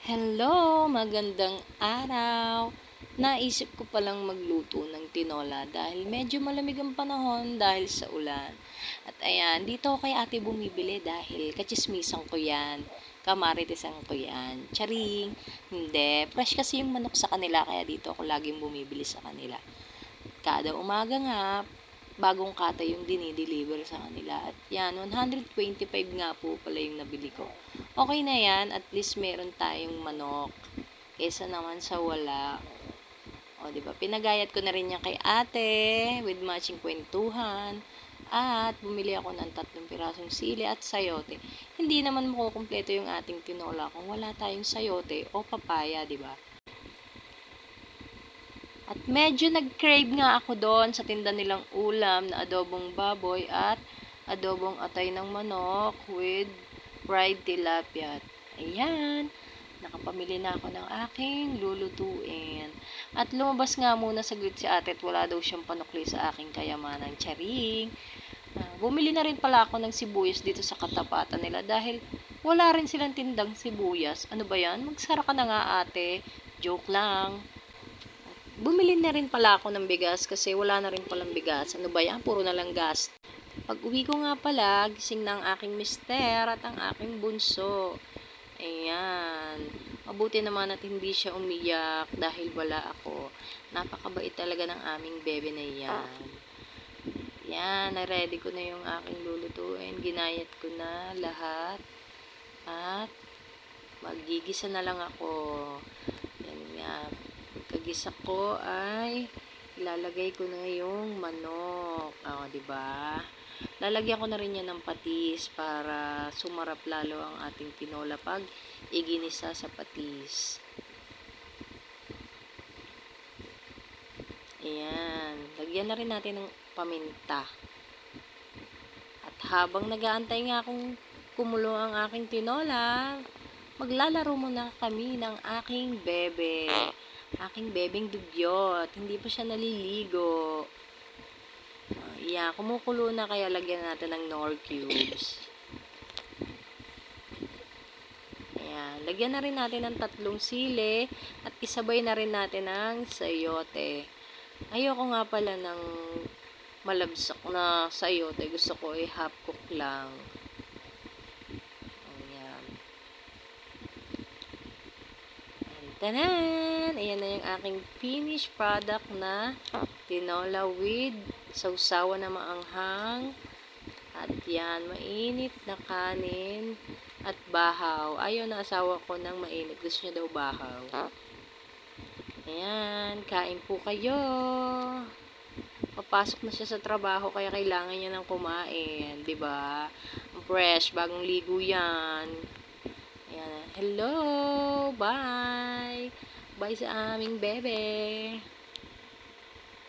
Hello, magandang araw. Naisip ko palang magluto ng tinola dahil medyo malamig ang panahon dahil sa ulan. At ayan, dito ako kay ate bumibili dahil kachismisan ko yan. Kamaritisan ko yan. Charing! Hindi. Fresh kasi yung manok sa kanila kaya dito ako laging bumibili sa kanila. Kada umaga nga, bagong kata yung dinideliver sa kanila. At yan, 125 nga po pala yung nabili ko. Okay na yan, at least meron tayong manok. Kesa naman sa wala. O, di ba? Pinagayat ko na rin yan kay ate with matching kwentuhan. At bumili ako ng 3 pirasong sili at sayote. Hindi naman makukumpleto yung ating tinola kung wala tayong sayote o papaya, di ba? At medyo nag-crave nga ako doon sa tinda nilang ulam na adobong baboy at adobong atay ng manok with fried tilapia. Ayan, nakapamili na ako ng aking lulutuin. At lumabas nga muna saglit si ate at wala daw siyang panukli sa aking kayamanang charing. Bumili na rin pala ako ng sibuyas dito sa katapatan nila dahil wala rin silang tindang sibuyas. Ano ba yan? Magsara ka na nga ate. Joke lang. Bumili na rin pala ako ng bigas kasi wala na rin palang bigas. Ano ba yan? Puro na lang gas. Pag uwi ko nga pala, gising na ang aking mister at ang aking bunso. Ayan. Mabuti naman at hindi siya umiyak dahil wala ako. Napakabait talaga ng aming bebe na yan. Yan, na-ready ko na yung aking lulutuin. Ginayat ko na lahat. At magigisa na lang ako. Yan nga. Kagisa ko ay ilalagay ko na yung manok. O, di ba? Lalagyan ko na rin yan ng patis para sumarap lalo ang ating tinola pag iginisa sa patis. Ayan. Lagyan na rin natin ng paminta. At habang nag-aantay nga akong kumulo ang aking tinola, maglalaro muna kami ng aking bebe. Aking bebeng dugyot. Hindi pa siya naliligo. Yeah, kumukulo na kaya lagyan natin ng Knorr cubes. Ayan, lagyan na rin natin ng 3 sili at isabay na rin natin ng sayote. Ayoko nga pala ng malabsak na sayote. Gusto ko ay half cook lang. Ayan. Tanan! Ayan na yung aking finished product na tinola with sausawan na maanghang. At yan, mainit na kanin at bahaw. Ayaw na asawa ko ng mainit. Gusto niya daw bahaw. Ayan, kain po kayo. Papasok na siya sa trabaho kaya kailangan niya ng kumain. 'Di ba? Fresh, bagong ligo yan. Ayan. Hello! Bye! Bye sa aming bebe!